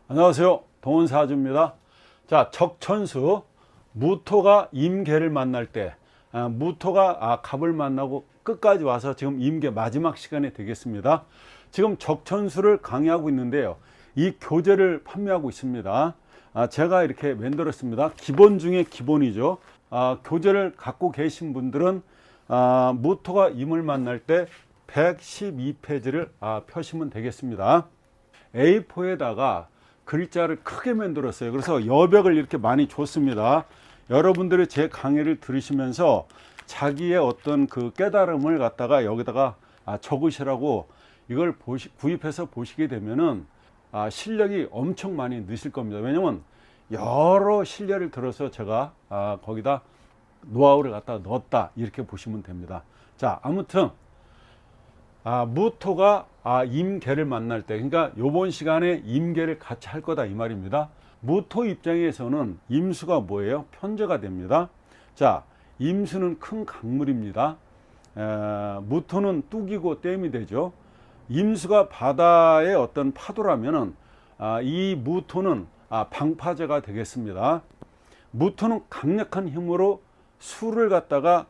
안녕하세요. 동원사주입니다. 자, 적천수 무토가 임계를 만날 때, 무토가 갑을 만나고 끝까지 와서 지금 임계 마지막 시간이 되겠습니다. 지금 적천수를 강의하고 있는데요. 이 교재를 판매하고 있습니다. 제가 이렇게 만들었습니다. 기본 중에 기본이죠. 교재를 갖고 계신 분들은 무토가 임을 만날 때 112페이지를 펴시면 되겠습니다. A4에다가 글자를 크게 만들었어요. 그래서 여백을 이렇게 많이 줬습니다. 여러분들이 제 강의를 들으시면서 자기의 어떤 그 깨달음을 갖다가 여기다가 적으시라고 이걸 구입해서 보시게 되면은 실력이 엄청 많이 느실 겁니다. 왜냐면 여러 실례를 들어서 제가 거기다 노하우를 갖다 넣었다 이렇게 보시면 됩니다. 자, 아무튼 무토가 임계를 만날 때, 그러니까 요번 시간에 임계를 같이 할 거다 이 말입니다. 무토 입장에서는 임수가 뭐예요? 편제가 됩니다. 자, 임수는 큰 강물입니다. 무토는 뚝이고 댐이 되죠. 임수가 바다의 어떤 파도라면은 이 무토는 방파제가 되겠습니다. 무토는 강력한 힘으로 수를 갖다가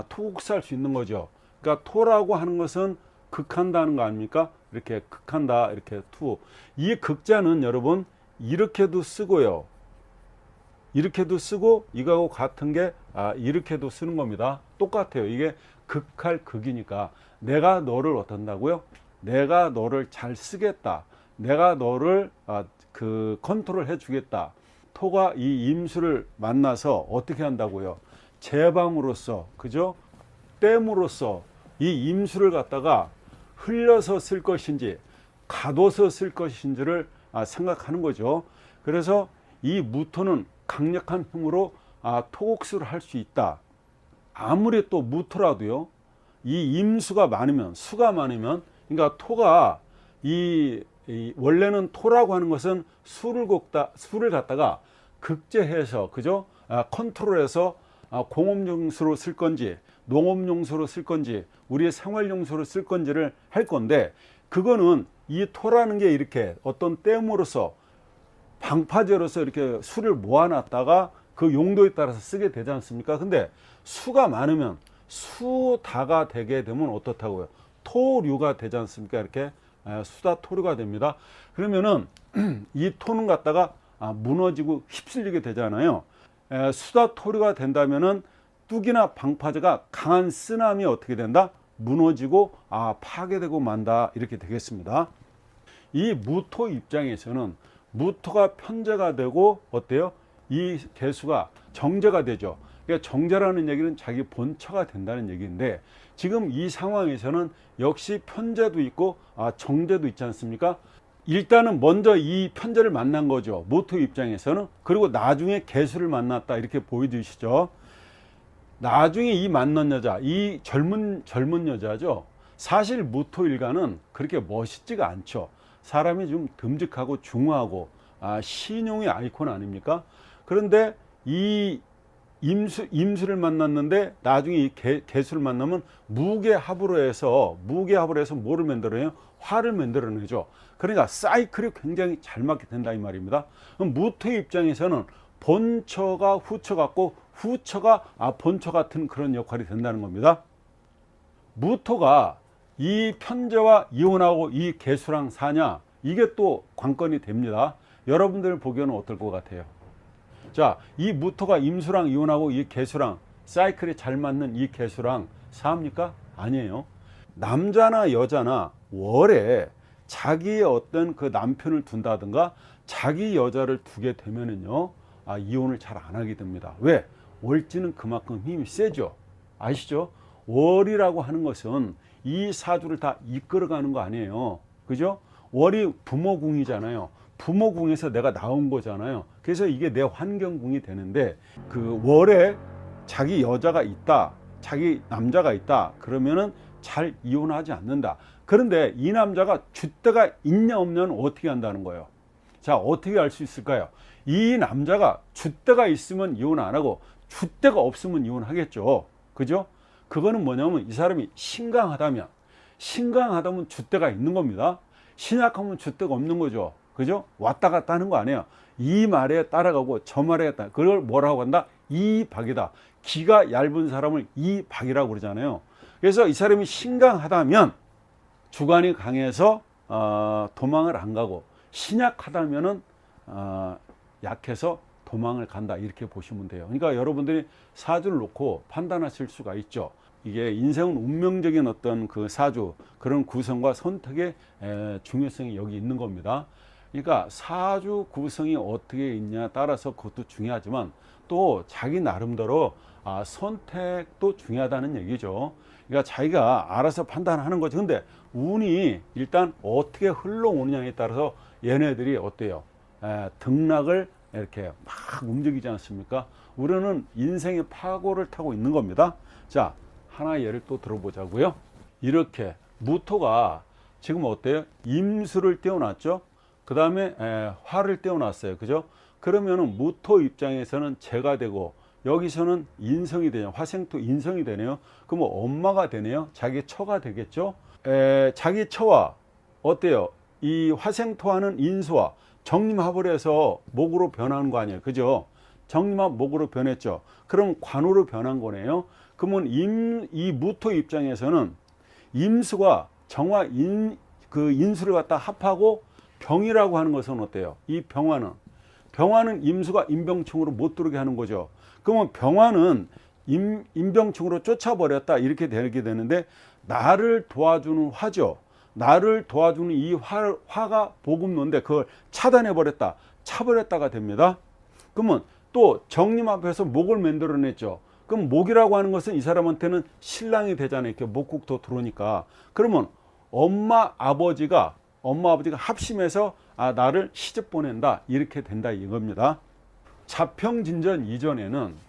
토국사할 수 있는 거죠. 그러니까 토라고 하는 것은 극한다는 거 아닙니까? 이렇게 극한다, 이렇게 투. 이 극자는 여러분 이렇게도 쓰고요. 이렇게도 쓰고 이거하고 같은 게 이렇게도 쓰는 겁니다. 똑같아요. 이게 극할 극이니까 내가 너를 어떤다고요? 내가 너를 잘 쓰겠다. 내가 너를 컨트롤 해주겠다. 토가 이 임수를 만나서 어떻게 한다고요? 제방으로서, 그죠? 댐으로서 이 임수를 갖다가 흘려서 쓸 것인지 가둬서 쓸 것인지를 생각하는 거죠. 그래서 이 무토는 강력한 힘으로 토국수를 할 수 있다. 아무리 또 무토라도요, 이 임수가 많으면, 수가 많으면, 그러니까 토가 원래는 토라고 하는 것은 수를 갖다가 극제해서, 그죠? 컨트롤해서 공업용수로 쓸 건지 농업용수로 쓸 건지 우리의 생활용수로 쓸 건지를 할 건데, 그거는 이 토라는 게 이렇게 어떤 댐으로서 방파제로서 이렇게 수를 모아놨다가 그 용도에 따라서 쓰게 되지 않습니까? 근데 수가 많으면 수다가 되게 되면 어떻다고요? 토류가 되지 않습니까? 이렇게 수다 토류가 됩니다. 그러면은 이 토는 갖다가 무너지고 휩쓸리게 되잖아요. 수다 토류가 된다면은 뚝이나 방파제가 강한 쓰나미 어떻게 된다? 무너지고 파괴되고 만다 이렇게 되겠습니다. 이 무토 입장에서는 무토가 편제가 되고 어때요? 이 개수가 정제가 되죠. 그러니까 정제라는 얘기는 자기 본처가 된다는 얘기인데, 지금 이 상황에서는 역시 편제도 있고 정제도 있지 않습니까? 일단은 먼저 이 편제를 만난 거죠. 무토 입장에서는. 그리고 나중에 개수를 만났다 이렇게 보여주시죠. 나중에 이 만난 여자, 이 젊은 여자죠. 사실 무토 일간은 그렇게 멋있지가 않죠. 사람이 좀 듬직하고 중후하고 신용의 아이콘 아닙니까? 그런데 이 임수를 만났는데 나중에 이 개수를 만나면 무게합으로 해서 뭐를 만들어내요? 화를 만들어내죠. 그러니까 사이클이 굉장히 잘 맞게 된다 이 말입니다. 그럼 무토의 입장에서는 본처가 후처 같고 후처가 본처 같은 그런 역할이 된다는 겁니다. 무토가 이 편제와 이혼하고 이 개수랑 사냐, 이게 또 관건이 됩니다. 여러분들 보기에는 어떨 것 같아요? 자, 이 무토가 임수랑 이혼하고 이 개수랑 사이클이 잘 맞는 이 개수랑 사합니까? 아니에요. 남자나 여자나 월에 자기의 어떤 그 남편을 둔다든가 자기 여자를 두게 되면은요, 이혼을 잘 안 하게 됩니다. 왜? 월지는 그만큼 힘이 세죠. 아시죠? 월이라고 하는 것은 이 사주를 다 이끌어가는 거 아니에요. 그죠? 월이 부모궁이잖아요. 부모궁에서 내가 나온 거잖아요. 그래서 이게 내 환경궁이 되는데, 그 월에 자기 여자가 있다, 자기 남자가 있다, 그러면은 잘 이혼하지 않는다. 그런데 이 남자가 줏대가 있냐 없냐는 어떻게 한다는 거예요. 자, 어떻게 알 수 있을까요? 이 남자가 줏대가 있으면 이혼 안 하고 줏대가 없으면 이혼하겠죠. 그죠? 그거는 뭐냐면 이 사람이 신강하다면 줏대가 있는 겁니다. 신약하면 줏대가 없는 거죠. 그죠? 왔다 갔다 하는 거 아니에요. 이 말에 따라가고 저 말에 따라, 그걸 뭐라고 한다? 이박이다. 기가 얇은 사람을 이박이라고 그러잖아요. 그래서 이 사람이 신강하다면 주관이 강해서 도망을 안 가고, 신약하다면은 약해서 도망을 간다, 이렇게 보시면 돼요. 그러니까 여러분들이 사주를 놓고 판단하실 수가 있죠. 이게 인생은 운명적인 어떤 그 사주, 그런 구성과 선택의 중요성이 여기 있는 겁니다. 그러니까 사주 구성이 어떻게 있냐 따라서 그것도 중요하지만, 또 자기 나름대로 선택도 중요하다는 얘기죠. 그러니까 자기가 알아서 판단하는 거죠. 근데 운이 일단 어떻게 흘러오느냐에 따라서 얘네들이 어때요? 등락을 이렇게 막 움직이지 않습니까? 우리는 인생의 파고를 타고 있는 겁니다. 자, 하나 예를 또 들어보자고요. 이렇게 무토가 지금 어때요? 임수를 띄워놨죠. 그 다음에 화를 띄워놨어요. 그죠? 그러면은 무토 입장에서는 재가 되고, 여기서는 인성이 되냐, 화생토 인성이 되네요. 그럼 엄마가 되네요. 자기 처가 되겠죠. 자기 처와 어때요? 이 화생토하는 인수와 정림합을 해서 목으로 변하는 거 아니에요. 그죠? 정림합 목으로 변했죠. 그럼 관으로 변한 거네요. 그러면 이 무토 입장에서는 임수가 정화 그 인수를 갖다 합하고 병이라고 하는 것은 어때요? 이 병화는 임수가 임병충으로 못 들어오게 하는 거죠. 그러면 병화는 임병충으로 쫓아버렸다, 이렇게 되게 되는데, 나를 도와주는 화죠. 나를 도와주는 이 화가 보급론인데 그걸 차단해 버렸다, 차버렸다가 됩니다. 그러면 또 정림 앞에서 목을 만들어냈죠. 그럼 목이라고 하는 것은 이 사람한테는 신랑이 되잖아요. 이렇게 목국도 들어오니까. 그러면 엄마 아버지가 합심해서 나를 시집 보낸다, 이렇게 된다 이겁니다. 자평진전 이전에는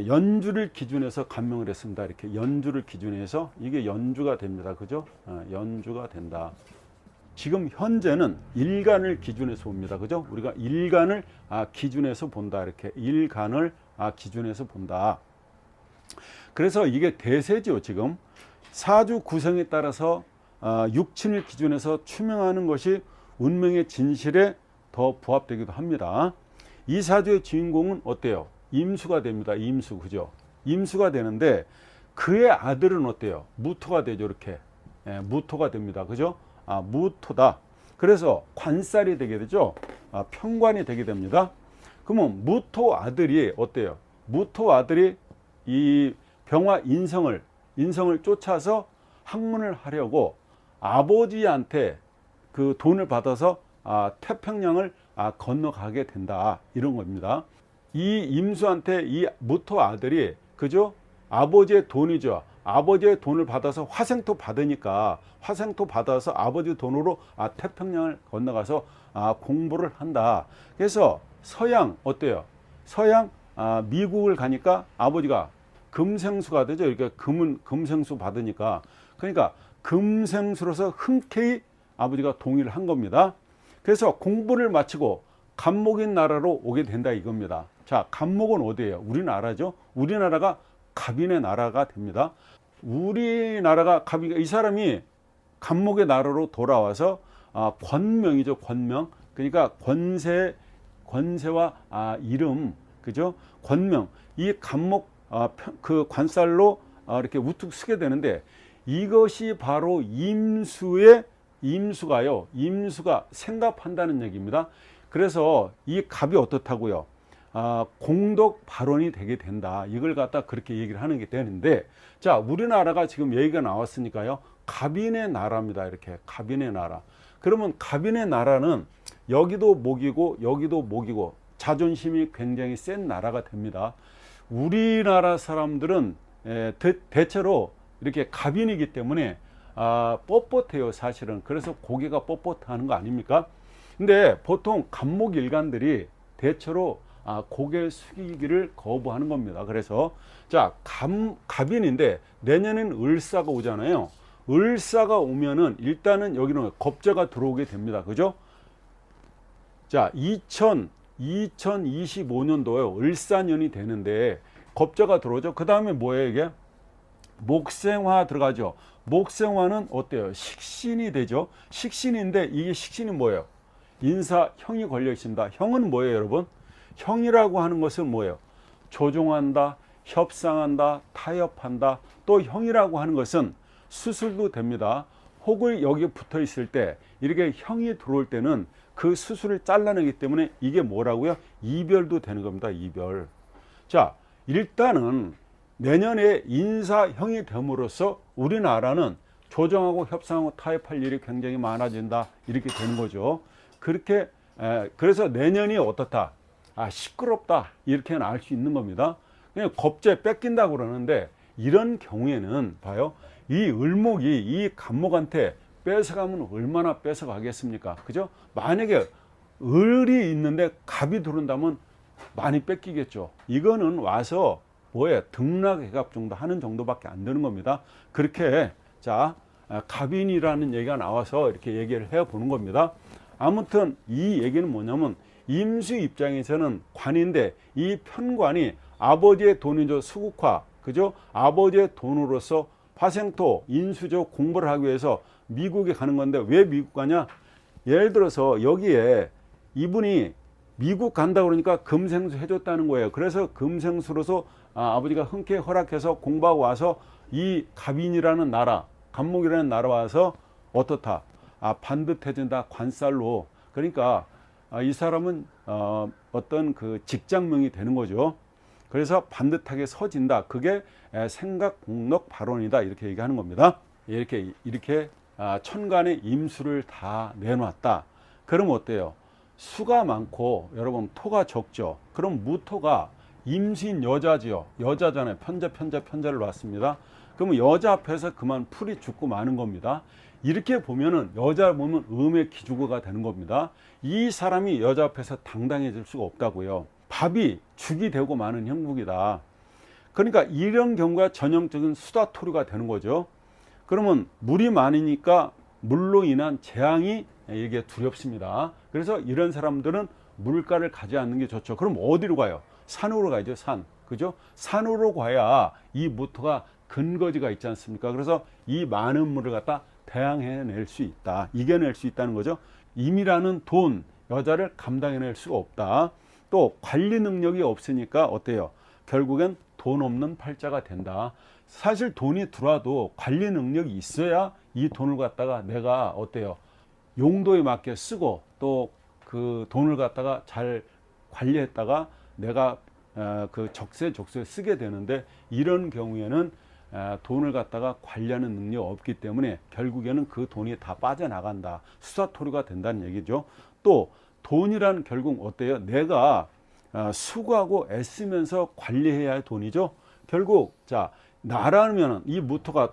연주를 기준해서 간명을 했습니다. 이렇게 연주를 기준해서 이게 연주가 됩니다. 그죠? 연주가 된다. 지금 현재는 일간을 기준해서 봅니다. 그죠? 우리가 일간을 기준해서 본다. 이렇게 일간을 기준해서 본다. 그래서 이게 대세죠. 지금 사주 구성에 따라서 육친을 기준해서 추명하는 것이 운명의 진실에 더 부합되기도 합니다. 이 사주의 주인공은 어때요? 임수가 됩니다. 임수, 그죠? 임수가 되는데 그의 아들은 어때요? 무토가 되죠. 이렇게 무토가 됩니다. 그죠? 무토다. 그래서 관살이 되게 되죠. 편관이 되게 됩니다. 그러면 무토 아들이 어때요? 무토 아들이 이 병화 인성을 쫓아서 학문을 하려고 아버지한테 그 돈을 받아서 태평양을 건너가게 된다, 이런 겁니다. 이 임수한테 이 무토 아들이, 그죠? 아버지의 돈이죠. 아버지의 돈을 받아서 화생토 받으니까, 화생토 받아서 아버지 돈으로 태평양을 건너가서 공부를 한다. 그래서 서양 어때요? 서양 미국을 가니까 아버지가 금생수가 되죠. 이렇게 금생수 받으니까, 그러니까 금생수로서 흔쾌히 아버지가 동의를 한 겁니다. 그래서 공부를 마치고 갑목인 나라로 오게 된다 이겁니다. 자, 갑목은 어디예요? 우리나라죠. 우리나라가 갑인의 나라가 됩니다. 우리나라가 갑이, 이 사람이 갑목의 나라로 돌아와서 권명이죠. 권명. 그러니까 권세와 이름, 그죠? 권명. 이 갑목 그 관살로 이렇게 우뚝 서게 되는데, 이것이 바로 임수가 생갑한다는 얘기입니다. 그래서 이 갑이 어떻다고요? 공덕 발원이 되게 된다. 이걸 갖다 그렇게 얘기를 하는 게 되는데, 자, 우리나라가 지금 얘기가 나왔으니까요. 갑인의 나라입니다. 이렇게 갑인의 나라. 그러면 갑인의 나라는 여기도 목이고 여기도 목이고 자존심이 굉장히 센 나라가 됩니다. 우리나라 사람들은 대체로 이렇게 갑인이기 때문에 뻣뻣해요, 사실은. 그래서 고개가 뻣뻣하는 거 아닙니까? 근데 보통 갑목 일간들이 대체로 고개 숙이기를 거부하는 겁니다. 그래서 자, 갑인인데 내년엔 을사가 오잖아요. 을사가 오면은 일단은 여기는 겁재가 들어오게 됩니다. 그죠? 자, 2025년도에 을사년이 되는데 겁재가 들어오죠. 그 다음에 뭐예요, 이게? 목생화 들어가죠. 목생화는 어때요? 식신이 되죠. 식신인데 이게 식신이 뭐예요? 인사형이 걸려 있습니다. 형은 뭐예요, 여러분? 형이라고 하는 것은 뭐예요? 조종한다, 협상한다, 타협한다. 또 형이라고 하는 것은 수술도 됩니다. 혹을 여기 붙어 있을 때 이렇게 형이 들어올 때는 그 수술을 잘라내기 때문에 이게 뭐라고요? 이별도 되는 겁니다. 이별. 자, 일단은 내년에 인사형이 됨으로써 우리나라는 조정하고 협상하고 타협할 일이 굉장히 많아진다. 이렇게 되는 거죠. 그렇게 그래서 내년이 어떻다? 시끄럽다. 이렇게는 알 수 있는 겁니다. 그냥 겁제 뺏긴다고 그러는데 이런 경우에는 봐요. 이 을목이 이 간목한테 뺏어가면 얼마나 뺏어가겠습니까? 그죠? 만약에 을이 있는데 갑이 들어온다면 많이 뺏기겠죠. 이거는 와서 뭐예요? 등락해갑 정도 하는 정도밖에 안 되는 겁니다. 그렇게 자 갑인이라는 얘기가 나와서 이렇게 얘기를 해보는 겁니다. 아무튼 이 얘기는 뭐냐면 임수 입장에서는 관인데 이 편관이 아버지의 돈이죠. 수국화. 그죠? 아버지의 돈으로서 화생토, 인수죠. 공부를 하기 위해서 미국에 가는 건데 왜 미국 가냐? 예를 들어서 여기에 이분이 미국 간다 그러니까 금생수 해줬다는 거예요. 그래서 금생수로서 아버지가 흔쾌히 허락해서 공부하고 와서 이 갑인이라는 나라, 간목이라는 나라 와서 어떻다? 반듯해진다. 관살로. 그러니까 이 사람은 어떤 그 직장명이 되는 거죠. 그래서 반듯하게 서진다. 그게 생각 공력 발언이다. 이렇게 얘기하는 겁니다. 이렇게 천간의 임수를 다 내놨다. 그럼 어때요? 수가 많고 여러분 토가 적죠. 그럼 무토가 임수인 여자지요. 여자잖아요. 편자를 놨습니다. 그러면 여자 앞에서 그만 풀이 죽고 마는 겁니다. 이렇게 보면은 여자 보면 음의 기주거가 되는 겁니다. 이 사람이 여자 앞에서 당당해질 수가 없다고요. 밥이 죽이 되고 마는 형국이다. 그러니까 이런 경우가 전형적인 수다토류가 되는 거죠. 그러면 물이 많으니까 물로 인한 재앙이 이게 두렵습니다. 그래서 이런 사람들은 물가를 가지 않는 게 좋죠. 그럼 어디로 가요? 산으로 가야죠. 산. 그죠? 산으로 가야 이 무토가 근거지가 있지 않습니까? 그래서 이 많은 물을 갖다 대항해낼 수 있다. 이겨낼 수 있다는 거죠. 임이라는 돈, 여자를 감당해낼 수가 없다. 또 관리 능력이 없으니까 어때요? 결국엔 돈 없는 팔자가 된다. 사실 돈이 들어와도 관리 능력이 있어야 이 돈을 갖다가 내가 어때요? 용도에 맞게 쓰고 또 그 돈을 갖다가 잘 관리했다가 내가 그 적세적소에 쓰게 되는데 이런 경우에는 돈을 갖다가 관리하는 능력이 없기 때문에 결국에는 그 돈이 다 빠져나간다. 수사토류가 된다는 얘기죠. 또 돈이란 결국 어때요? 내가 수고하고 애쓰면서 관리해야 할 돈이죠. 결국 자 나라면 이 무토가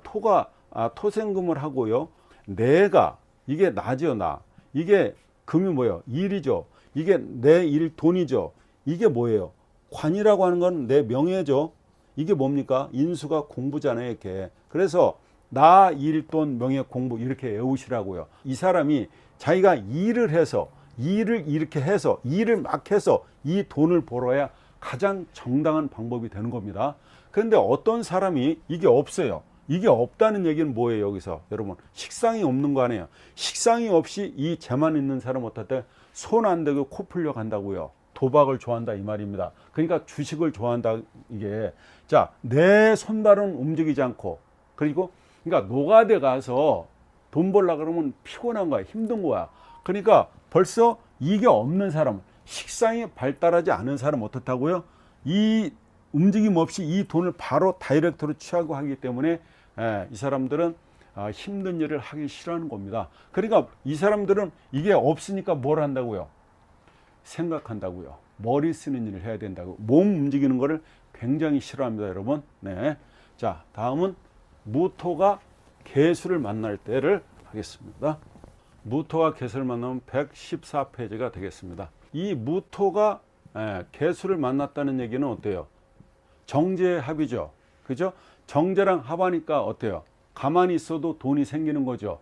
토생금을 하고요. 내가 이게 나죠. 나 이게 금이 뭐예요? 일이죠. 이게 내 일 돈이죠. 이게 뭐예요? 관이라고 하는 건 내 명예죠. 이게 뭡니까? 인수가 공부잖아요. 이렇게. 그래서 나, 일, 돈, 명예, 공부 이렇게 외우시라고요. 이 사람이 자기가 일을 해서 일을 이렇게 해서 일을 막 해서 이 돈을 벌어야 가장 정당한 방법이 되는 겁니다. 그런데 어떤 사람이 이게 없어요. 이게 없다는 얘기는 뭐예요? 여기서 여러분 식상이 없는 거 아니에요. 식상이 없이 이 재만 있는 사람 어떨 손 안 대고 코 풀려 간다고요. 도박을 좋아한다 이 말입니다. 그러니까 주식을 좋아한다 이게. 자, 내 손발은 움직이지 않고 그리고 그러니까 노가대 가서 돈 벌라 그러면 피곤한 거야. 힘든 거야. 그러니까 벌써 이게 없는 사람, 식상이 발달하지 않은 사람 어떻다고요? 이 움직임 없이 이 돈을 바로 다이렉트로 취하고 하기 때문에 이 사람들은 힘든 일을 하기 싫어하는 겁니다. 그러니까 이 사람들은 이게 없으니까 뭘 한다고요? 생각한다고요. 머리 쓰는 일을 해야 된다고. 몸 움직이는 거를 굉장히 싫어합니다, 여러분. 네. 자, 다음은 무토가 개수를 만날 때를 하겠습니다. 무토가 개수를 만나면 114페이지가 되겠습니다. 이 무토가 개수를 만났다는 얘기는 어때요? 정제의 합이죠. 그죠? 정제랑 합하니까 어때요? 가만히 있어도 돈이 생기는 거죠.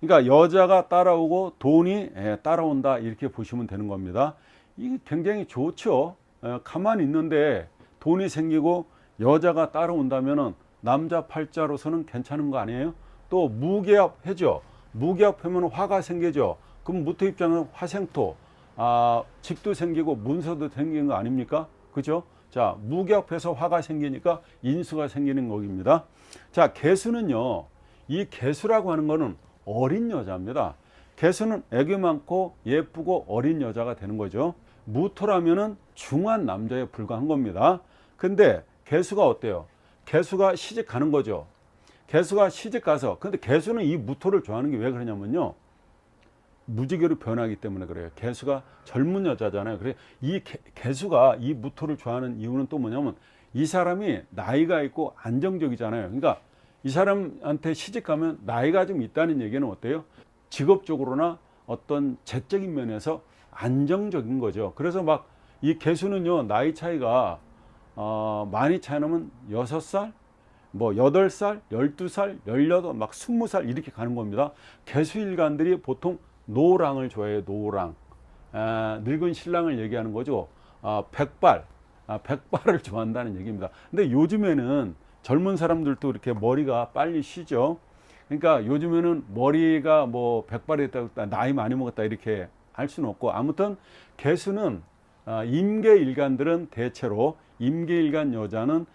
그러니까 여자가 따라오고 돈이 따라온다 이렇게 보시면 되는 겁니다. 이게 굉장히 좋죠. 가만히 있는데 돈이 생기고 여자가 따라온다면은 남자 팔자로서는 괜찮은 거 아니에요? 또 무계합 해죠. 무계합하면 화가 생기죠. 그 그럼 무토 입장은 화생토, 직도 생기고 문서도 생기는 거 아닙니까? 그죠? 자, 무기합해서 화가 생기니까 인수가 생기는 겁니다. 자, 개수는요, 이 개수라고 하는 거는 어린 여자입니다. 개수는 애교 많고 예쁘고 어린 여자가 되는 거죠. 무토라면은 중한 남자에 불과한 겁니다. 근데 개수가 어때요? 개수가 시집 가는 거죠. 개수가 시집 가서, 근데 개수는 이 무토를 좋아하는 게 왜 그러냐면요, 무지개로 변하기 때문에 그래요. 개수가 젊은 여자잖아요. 그래 이 개수가 이 무토를 좋아하는 이유는 또 뭐냐면, 이 사람이 나이가 있고 안정적이잖아요. 그러니까 이 사람한테 시집 가면 나이가 좀 있다는 얘기는 어때요? 직업적으로나 어떤 재적인 면에서 안정적인 거죠. 그래서 막 이 개수는요, 나이 차이가 많이 차이 나면 6살, 뭐 8살, 12살, 18, 막 20살 이렇게 가는 겁니다. 개수일간들이 보통 노랑을 좋아해요. 노랑. 늙은 신랑을 얘기하는 거죠. 백발을 좋아한다는 얘기입니다. 근데 요즘에는 젊은 사람들도 이렇게 머리가 빨리 쉬죠. 그러니까 요즘에는 머리가 뭐 백발이 됐다, 나이 많이 먹었다 이렇게 할 수는 없고, 아무튼 개수는 임계일간들은 대체로, 임계일간 여자는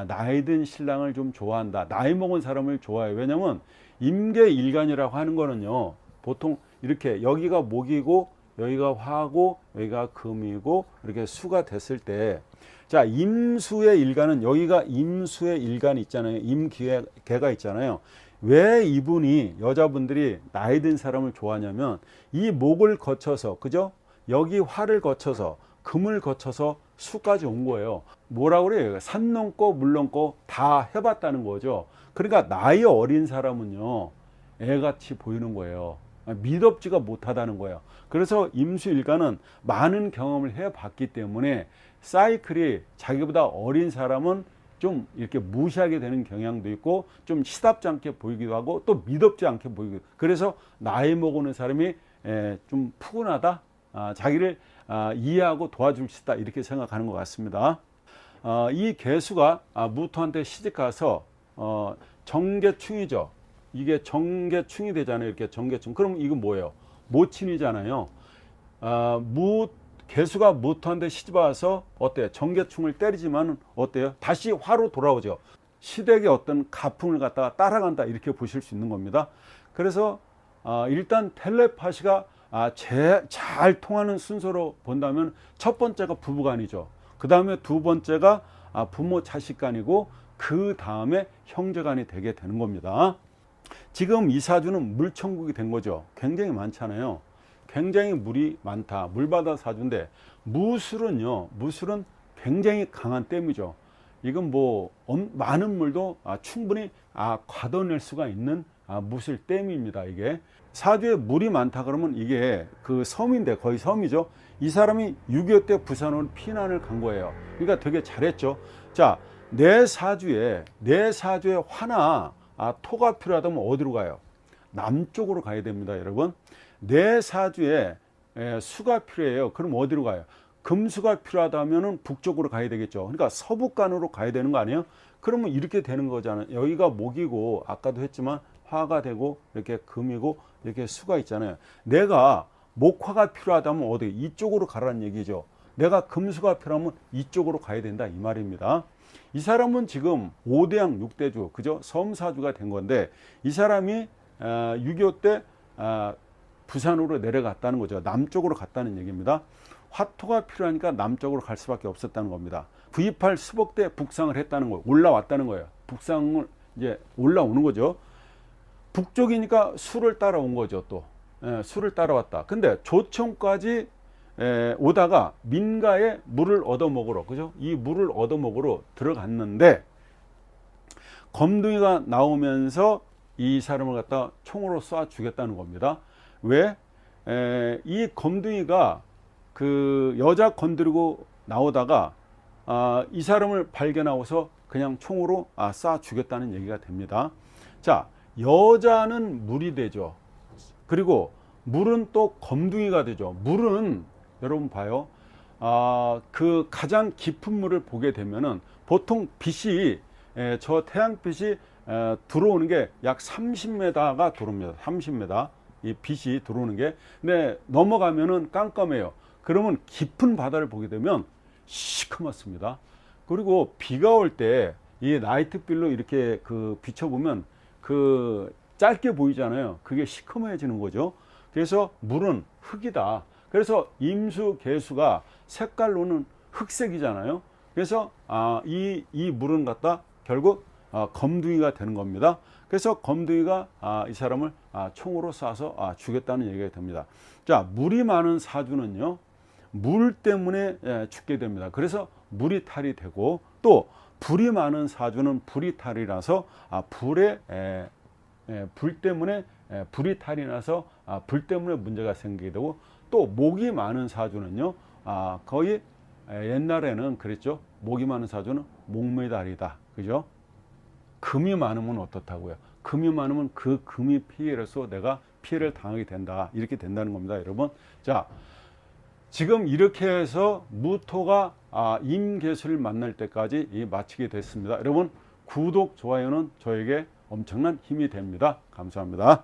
나이 든 신랑을 좀 좋아한다. 나이 먹은 사람을 좋아해요. 왜냐면 임계일간이라고 하는 거는요, 보통 이렇게 여기가 목이고 여기가 화고 여기가 금이고 이렇게 수가 됐을 때, 자, 임수의 일간은, 여기가 임수의 일간이 있잖아요. 임계가 있잖아요. 왜 이분이, 여자분들이 나이 든 사람을 좋아하냐면, 이 목을 거쳐서, 그죠? 여기 화를 거쳐서 금을 거쳐서 수까지 온 거예요. 뭐라고 그래요? 산 넘고 물 넘고 다 해봤다는 거죠. 그러니까 나이 어린 사람은요, 애같이 보이는 거예요. 미덥지가 못하다는 거예요. 그래서 임수일간은 많은 경험을 해봤기 때문에 사이클이, 자기보다 어린 사람은 좀 이렇게 무시하게 되는 경향도 있고, 좀 시답지 않게 보이기도 하고, 또 미덥지 않게 보이기도 해요. 그래서 나이 먹는 사람이 좀 푸근하다, 자기를 이해하고 도와줄 수 있다, 이렇게 생각하는 것 같습니다. 이 개수가 무토한테 시집가서 정계충이죠. 이게 정계충이 되잖아요. 이렇게 정계충. 그럼 이건 뭐예요? 모친이잖아요. 개수가 무토한테 시집와서 어때요? 정계충을 때리지만 어때요? 다시 화로 돌아오죠. 시댁의 어떤 가풍을 갖다가 따라간다, 이렇게 보실 수 있는 겁니다. 그래서 일단 텔레파시가 잘 통하는 순서로 본다면, 첫 번째가 부부간이죠. 그 다음에 두 번째가 부모 자식간이고, 그 다음에 형제간이 되게 되는 겁니다. 지금 이 사주는 물천국이 된 거죠. 굉장히 많잖아요. 굉장히 물이 많다. 물바다 사주인데, 무술은요, 무술은 굉장히 강한 댐이죠. 이건 뭐 많은 물도 충분히 걷어낼 수가 있는 무술 댐입니다. 이게 사주에 물이 많다 그러면 이게 그 섬인데, 거의 섬이죠. 이 사람이 6.25 때 부산으로 피난을 간 거예요. 그러니까 되게 잘했죠. 자, 내 사주에 화나 토가 필요하다면 어디로 가요? 남쪽으로 가야 됩니다, 여러분. 내 사주에 수가 필요해요. 그럼 어디로 가요? 금수가 필요하다면 북쪽으로 가야 되겠죠. 그러니까 서북간으로 가야 되는 거 아니에요? 그러면 이렇게 되는 거잖아요. 여기가 목이고, 아까도 했지만 화가 되고, 이렇게 금이고, 이렇게 수가 있잖아요. 내가 목화가 필요하다면 어디? 이쪽으로 가라는 얘기죠. 내가 금수가 필요하면 이쪽으로 가야 된다, 이 말입니다. 이 사람은 지금 5대양 6대주, 그죠? 섬사주가 된 건데, 이 사람이 6.25 때 부산으로 내려갔다는 거죠. 남쪽으로 갔다는 얘기입니다. 화토가 필요하니까 남쪽으로 갈 수밖에 없었다는 겁니다. V8 수복 때 북상을 했다는 거예요. 올라왔다는 거예요. 북상을 이제 올라오는 거죠. 북쪽이니까 수를 따라온 거죠. 또 수를 따라왔다. 근데 조청까지 오다가 민가에 물을 얻어먹으러, 그죠? 이 물을 얻어먹으러 들어갔는데, 검둥이가 나오면서 이 사람을 갖다 총으로 쏴 죽였다는 겁니다. 왜? 이 검둥이가 그 여자 건드리고 나오다가 이 사람을 발견하고서 그냥 총으로 쏴 죽였다는 얘기가 됩니다. 자, 여자는 물이 되죠. 그리고 물은 또 검둥이가 되죠. 물은 여러분 봐요. 그 가장 깊은 물을 보게 되면은 보통 빛이, 저 태양빛이 들어오는 게 약 30m가 들어옵니다. 30m. 이 빛이 들어오는 게. 근데 넘어가면은 깜깜해요. 그러면 깊은 바다를 보게 되면 시커멓습니다. 그리고 비가 올 때 이 나이트 빌로 이렇게 그 비춰보면 그 짧게 보이잖아요. 그게 시커매지는 거죠. 그래서 물은 흙이다. 그래서 임수 개수가 색깔로는 흑색이잖아요. 그래서 이 물은 갖다 결국 검둥이가 되는 겁니다. 그래서 검둥이가 이 사람을 총으로 쏴서 죽였다는 얘기가 됩니다. 자, 물이 많은 사주는요, 물 때문에 죽게 됩니다. 그래서 물이 탈이 되고, 또 불이 많은 사주는 불이 탈이라서 불 때문에 불이 탈이 나서 불 때문에 문제가 생기게 되고, 또 목이 많은 사주는요, 거의 옛날에는 그랬죠. 목이 많은 사주는 목매달이다. 그죠? 금이 많으면 어떻다고요? 금이 많으면 그 금이 피해로서 내가 피해를 당하게 된다. 이렇게 된다는 겁니다, 여러분. 자, 지금 이렇게 해서 무토가 임계수를 만날 때까지 마치게 됐습니다. 여러분, 구독, 좋아요는 저에게 엄청난 힘이 됩니다. 감사합니다.